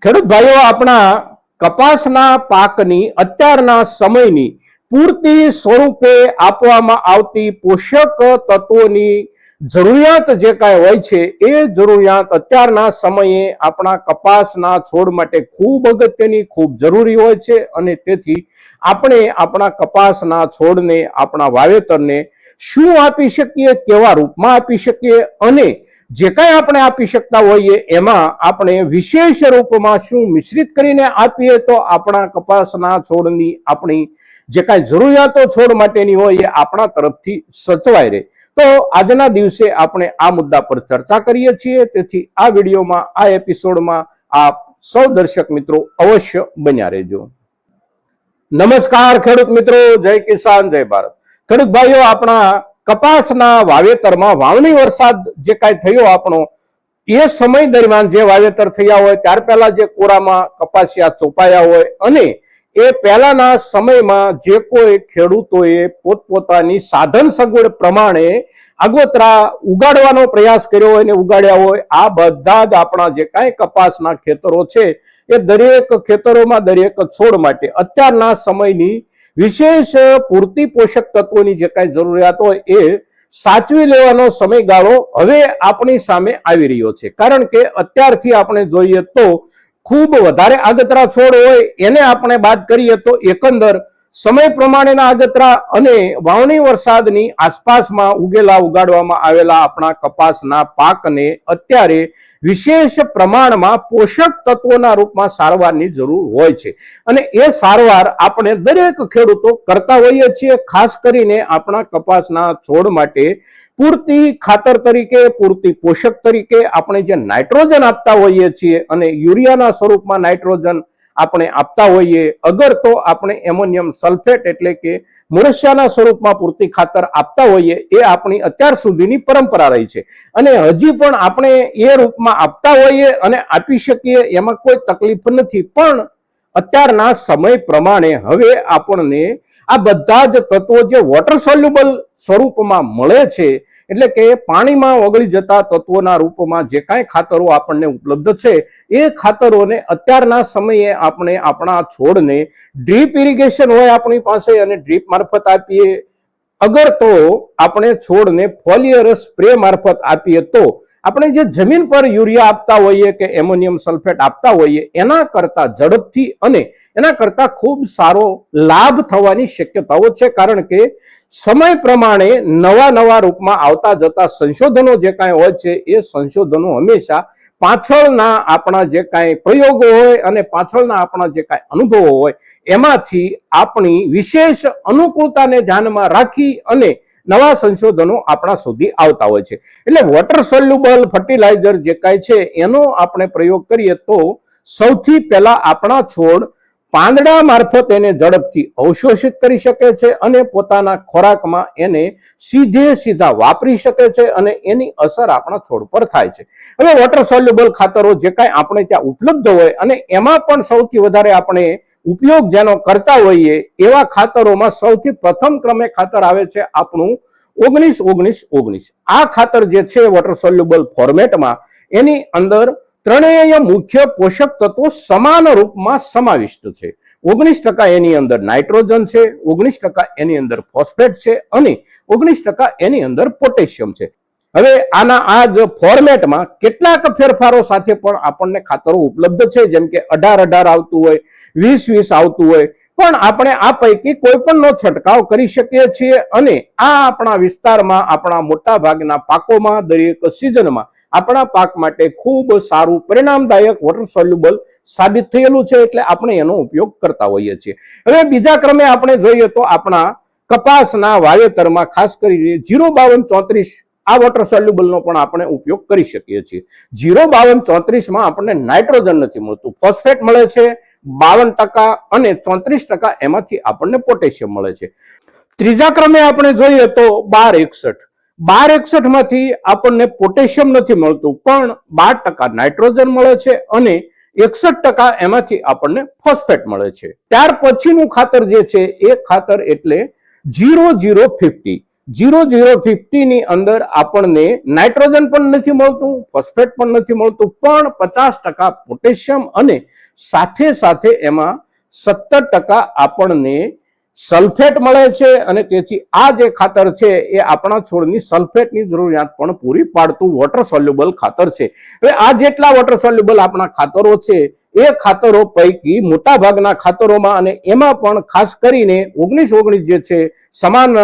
ખેડૂત ભાઈઓ, આપણા કપાસના પાકની અત્યારના સમયની પૂરતી સ્વરૂપે આપવામાં આવતી પોષક તત્વોની જરૂરિયાત જે કાંઈ હોય છે એ જરૂરિયાત અત્યારના સમયે આપણા કપાસના છોડ માટે ખૂબ અગત્યની, ખૂબ જરૂરી હોય છે અને તેથી આપણે આપણા કપાસના છોડને, આપણા વાવેતરને શું આપી શકીએ, કેવા રૂપમાં આપી શકીએ અને જે કાંઈ આપણે આપી શકતા હોઈએ એમાં આપણે વિશેષ રૂપમાં શું મિશ્રિત કરીને આપીએ તો આપણા કપાસના છોડની આપણી જે કાંઈ જરૂરિયાતો છોડ માટેની હોય એ આપણા તરફથી સચવાઈ રહે. તો આજના દિવસે આપણે આ મુદ્દા પર ચર્ચા કરીએ છીએ. તેથી આ વિડીયોમાં, આ એપિસોડમાં આપ સૌ દર્શક મિત્રો અવશ્ય બન્યા રહેજો. નમસ્કાર ખેડૂત મિત્રો, જય કિસાન, જય ભારત. ખેડૂત ભાઈઓ, આપણા કપાસના વાવેતરમાં વાવણી વરસાદ જે કાંઈ થયો આપણો એ સમય દરમિયાન જે વાવેતર થયા હોય ત્યાર પહેલા જે કોરામાં કપાસિયા ચોપાયા હોય અને એ પહેલાના સમયમાં જે કોઈ ખેડૂતોએ પોતપોતાની સાધન સગવડ પ્રમાણે આગોતરા ઉગાડવાનો પ્રયાસ કર્યો હોય ને ઉગાડ્યા હોય, આ બધા જ આપણા જે કાંઈ કપાસના ખેતરો છે એ દરેક ખેતરોમાં, દરેક છોડ માટે અત્યારના સમયની વિશેષ પૂરતી પોષક તત્વોની જે કાંઈ જરૂરિયાત હોય એ સાચવી લેવાનો સમયગાળો હવે આપણી સામે આવી રહ્યો છે. કારણ કે અત્યારથી આપણે જોઈએ તો ખૂબ વધારે આગતરા છોડ હોય એને આપણે બાદ કરીએ તો એકંદર સમય પ્રમાણેના આગતરા અને વાવણી વરસાદની આસપાસમાં ઉગાડવામાં આવેલા આપણા કપાસના પાકને અત્યારે વિશેષ પ્રમાણમાં પોષક તત્વોના રૂપમાં સારવારની જરૂર હોય છે અને એ સારવાર આપણે દરેક ખેડૂતો કરતા હોઈએ છીએ. ખાસ કરીને આપણા કપાસના છોડ માટે પૂરતી ખાતર તરીકે, પૂરતી પોષક તરીકે આપણે જે નાઇટ્રોજન આપતા હોઈએ છીએ અને યુરિયાના સ્વરૂપમાં નાઇટ્રોજન આપણે આપતા હોઈએ, અગર તો આપણે એમોનિયમ સલ્ફેટ એટલે કે મુરસ્યાના સ્વરૂપમાં પૂરતી ખાતર આપતા હોઈએ, એ આપણી અત્યાર સુધીની પરંપરા રહી છે અને હજી પણ આપણે એ રૂપમાં આપતા હોઈએ અને આપી શકીએ, એમાં કોઈ તકલીફ નથી. પણ અત્યારના સમય પ્રમાણે હવે આપણને આ બધા જ તત્વો જે વોટર સોલ્યુબલ સ્વરૂપમાં મળે છે, એટલે કે પાણીમાં ઓગળી જતા તત્વોના રૂપમાં જે કાંઈ ખાતરો આપણને ઉપલબ્ધ છે એ ખાતરોને અત્યારના સમયે આપણે આપણા છોડને ડ્રીપ ઇરિગેશન હોય આપણી પાસે અને ડ્રીપ મારફત આપીએ, અગર તો આપણે છોડને ફોલિયર સ્પ્રે મારફત આપીએ તો આપણે જે જમીન પર યુરિયા આપતા હોઈએ કે એમોનિયમ સલ્ફેટ આપતા હોઈએ એના કરતા ઝડપથી અને એના કરતા ખૂબ સારો લાભ થવાની શક્યતાઓ છે. કારણ કે સમય પ્રમાણે નવા નવા રૂપમાં આવતા જતા સંશોધનો જે કાંઈ હોય છે એ સંશોધનો હંમેશા પાછળના આપણા જે કાંઈ પ્રયોગો હોય અને પાછળના આપણા જે કાંઈ અનુભવો હોય એમાંથી આપણી વિશેષ અનુકૂળતાને ધ્યાનમાં રાખી અને નવા સંશોધનો આપણા સુધી આવતા હોય છે. એટલે વોટર સોલ્યુબલ ફર્ટિલાઇઝર જે કાંઈ છે એનો આપણે પ્રયોગ કરીએ તો સૌથી પહેલા આપણા છોડ પાંદડા મારફત એને ઝડપથી અવશોષિત કરી શકે છે અને પોતાના ખોરાકમાં એને સીધા વાપરી શકે છે અને એની અસર આપણા છોડ પર થાય છે. હવે વોટર સોલ્યુબલ ખાતરો જે કાંઈ આપણે ત્યાં ઉપલબ્ધ હોય અને એમાં પણ સૌથી વધારે આપણે ઉપયોગ જેનો કરતા હોઈએ એવા ખાતરોમાં સૌથી પ્રથમ ક્રમે ખાતર આવે છે આપણું 19-19-19. આ ખાતર જે છે વોટર સોલ્યુબલ ફોર્મેટમાં એની અંદર ત્રણેય મુખ્ય પોષક તત્વો સમાન રૂપમાં સમાવિષ્ટ છે. 19% એની અંદર નાઇટ્રોજન છે, 19% એની અંદર ફોસ્ફેટ છે અને 19% એની અંદર પોટેશિયમ છે. હવે આના આ જ ફોર્મેટમાં કેટલાક ફેરફારો સાથે પણ આપણને ખાતરો ઉપલબ્ધ છે, જેમ કે 18-18 આવતું હોય, 20-20 આવતું હોય, પણ આપણે આ પૈકી કોઈ પણનો છંટકાવ કરી શકીએ છીએ અને આ આપણા વિસ્તારમાં, આપણા મોટા ભાગના પાકોમાં, દરેક સિઝનમાં આપણા પાક માટે ખૂબ સારું પરિણામદાયક વોટર સોલ્યુબલ સાબિત થયેલું છે, એટલે આપણે એનો ઉપયોગ કરતા હોઈએ છીએ. હવે બીજા ક્રમે આપણે જોઈએ તો આપણા કપાસના વાવેતરમાં ખાસ કરીને 0-52-34 આ વોટર સોલ્યુબલનો પણ આપણે ઉપયોગ કરી શકીએ છીએ. 0-52-34 આપણને નાઇટ્રોજન નથી મળતું, ફોસ્ફેટ મળે છે 52% અને 34% એમાંથી આપણને પોટેશિયમ મળે છે. ત્રીજા ક્રમે આપણે જોઈએ તો 12-61. 12-61 માંથી આપણને પોટેશિયમ નથી મળતું, પણ 12% નાઇટ્રોજન મળે છે અને 61% એમાંથી આપણને ફોસ્ફેટ મળે છે. ત્યાર પછીનું ખાતર જે છે એ ખાતર એટલે 00-50. 0050 ની અંદર આપણને નાઇટ્રોજન પણ નથી મળતું, ફોસ્ફેટ પણ નથી મળતું, પણ 50% પોટેશિયમ અને સાથે સાથે એમાં 17% આપણને સલ્ફેટ મળે છે. અને તેથી આ જે ખાતર છે એ આપણા છોડની સલ્ફેટની જરૂરિયાત પણ પૂરી પાડતું વોટર સોલ્યુબલ ખાતર છે. હવે આ જેટલા વોટર સોલ્યુબલ આપણા ખાતરો છે એ ખાતરો પૈકી મોટા ભાગના ખાતરોમાં અને એમાં પણ ખાસ કરીને 19-19 જે છે સમાન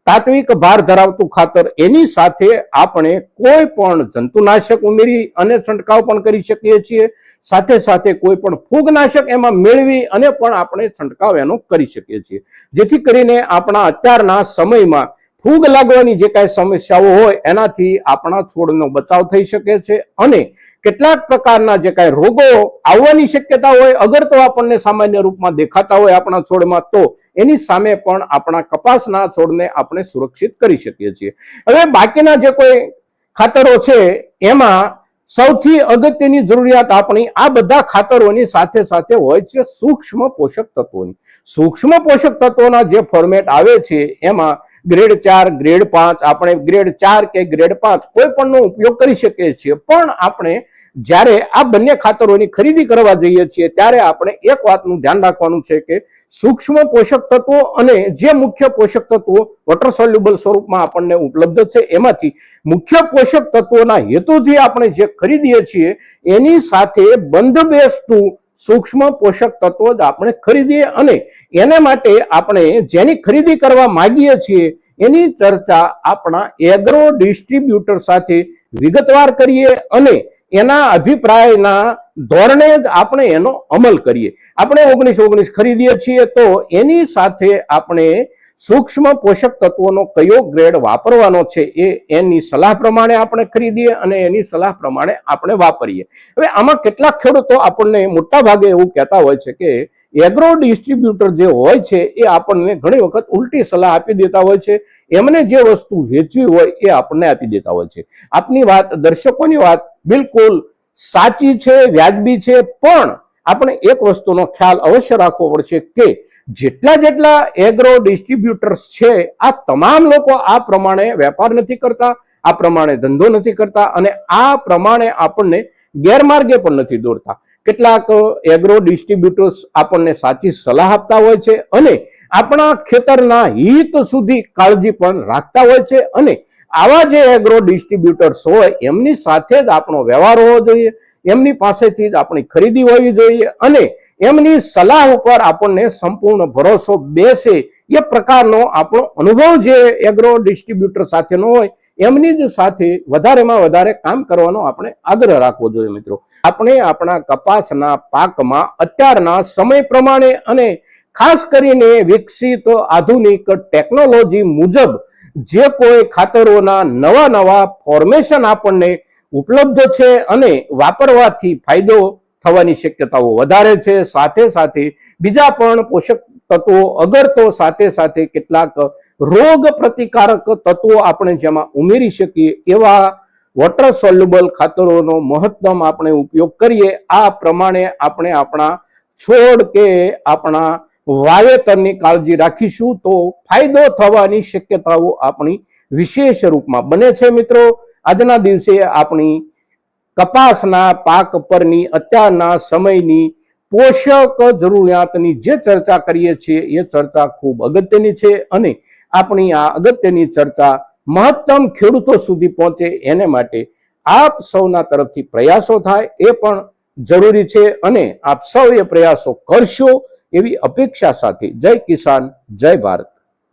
તાત્વિક ભાર ધરાવતું ખાતર, એની સાથે આપણે કોઈ પણ જંતુનાશક ઉમેરી અને છંટકાવ પણ કરી શકીએ છીએ. સાથે સાથે કોઈ પણ ફૂગનાશક એમાં મેળવી અને પણ આપણે છંટકાવ એનો કરી શકીએ છીએ, જેથી કરીને આપણા અત્યારના સમયમાં ફૂગ લાગવાની જે કાંઈ સમસ્યાઓ હોય એનાથી આપણા છોડનો બચાવ થઈ શકે છે. અને કેટલાક પ્રકારના જે કાંઈ રોગો આવવાની શક્યતા હોય, અગર તો આપણને સામાન્ય રૂપમાં દેખાતા હોય આપણા છોડમાં, તો એની સામે પણ આપણા કપાસના છોડને આપણે સુરક્ષિત કરી શકીએ છીએ. હવે બાકીના જે કોઈ ખાતરો છે એમાં સૌથી અગત્યની જરૂરિયાત આપણી આ બધા ખાતરોની સાથે સાથે હોય છે સૂક્ષ્મ પોષક તત્વોની. સૂક્ષ્મ પોષક તત્વોના જે ફોર્મેટ આવે છે એમાં ગ્રેડ 4, ગ્રેડ 5, આપણે ગ્રેડ 4 કે ગ્રેડ 5 કોઈ પણનો ઉપયોગ કરી શકીએ છીએ. પણ આપણે જ્યારે આ બંને ખાતરોની ખરીદી કરવા જઈએ છીએ ત્યારે આપણે એક વાતનું ધ્યાન રાખવાનું છે કે સૂક્ષ્મ પોષક તત્વો અને જે મુખ્ય પોષક તત્વો વોટર સોલ્યુબલ સ્વરૂપમાં આપણને ઉપલબ્ધ છે એમાંથી મુખ્ય પોષક તત્વોના હેતુથી આપણે જે ખરીદીએ છીએ એની સાથે બંધ બેસતું સૂક્ષ્મ પોષક તત્વો જ આપણે ખરીદીએ અને એને માટે આપણે જેની ખરીદી કરવા માંગીએ છીએ એની ચર્ચા આપણા એગ્રો ડિસ્ટ્રીબ્યુટર સાથે વિગતવાર કરીએ અને એના અભિપ્રાયના ધોરણે જ આપણે એનો અમલ કરીએ. આપણે 19-19 ખરીદીએ છીએ તો એની સાથે આપણે સૂક્ષ્મ પોષક તત્વોનો કયો ગ્રેડ વાપરવાનો છે એની સલાહ પ્રમાણે આપણે ખરીદીએ અને એની સલાહ પ્રમાણે આપણે વાપરીએ. હવે આમાં કેટલાક ખેડૂતો આપણને મોટા ભાગે એવું કહેતા હોય છે કે એગ્રો ડિસ્ટ્રીબ્યુટર જે હોય છે એ આપણને ઘણી વખત ઉલટી સલાહ આપી દેતા હોય છે. એમને જે વસ્તુ વેચવી હોય એ આપણને આપી દેતા હોય છે. આપની વાત, દર્શકોની વાત બિલકુલ સાચી છે, વ્યાજબી છે, પણ આપણે એક વસ્તુનો ખ્યાલ અવશ્ય રાખવો પડશે કે જેટલા એગ્રો ડિસ્ટ્રીબ્યુટર્સ છે આ તમામ લોકો આ પ્રમાણે વેપાર નથી કરતા, આ પ્રમાણે ધંધો નથી કરતા અને આ પ્રમાણે આપણને ગેરમાર્ગે પણ નથી દોરતા. કેટલાક એગ્રો ડિસ્ટ્રીબ્યુટર્સ આપણને સાચી સલાહ આપતા હોય છે અને આપણા ખેતરના હિત સુધી કાળજી પણ રાખતા હોય છે અને આવા જે એગ્રો ડિસ્ટ્રીબ્યુટર્સ હોય એમની સાથે જ આપણો વ્યવહાર હોવો જોઈએ, એમની પાસેથી જ આપણી ખરીદી હોવી જોઈએ અને એમની સલાહ ઉપર આપણને સંપૂર્ણ ભરોસો બેસે એ પ્રકારનો આપણો અનુભવ જે એગ્રો ડિસ્ટ્રીબ્યુટર સાથેનો હોય એમની જ સાથે વધારેમાં વધારે કામ કરવાનો આપણે આગ્રહ રાખવો જોઈએ. મિત્રો, આપણે આપણા કપાસના પાકમાં અત્યારના સમય પ્રમાણે અને ખાસ કરીને વિકસિત આધુનિક ટેકનોલોજી મુજબ જે કોઈ ખાતરોના નવા ફોર્મેશન આપણને ઉપલબ્ધ છે અને વાપરવાથી ફાયદો થવાની શક્યતાઓ વધારે છે. સાથે સાથે બીજા પણ પોષક તત્વો અગર તો સાથે સાથે કેટલાક રોગ પ્રતિકારક તત્વો આપણે જેમાં ઉમેરી શકીએ એવા વોટર સોલ્યુબલ ખાતરોનો મહત્તમ આપણે ઉપયોગ કરીએ. આ પ્રમાણે આપણે આપણા છોડ કે આપણા વાવેતરની કાળજી રાખીશું તો ફાયદો થવાની શક્યતાઓ આપણી વિશેષ રૂપમાં બને છે. મિત્રો, આજના દિવસે આપણી કપાસના પાક પરની અત્યારના સમયની પોષક જરૂરિયાતની જે ચર્ચા કરીએ છીએ એ ચર્ચા ખૂબ અગત્યની છે અને આપણી આ અગત્યની ચર્ચા મહત્તમ ખેડૂતો સુધી પહોંચે એને માટે આપ સૌના તરફથી પ્રયાસો થાય એ પણ જરૂરી છે અને આપ સૌ એ પ્રયાસો કરશો એવી અપેક્ષા સાથે જય કિસાન, જય ભારત.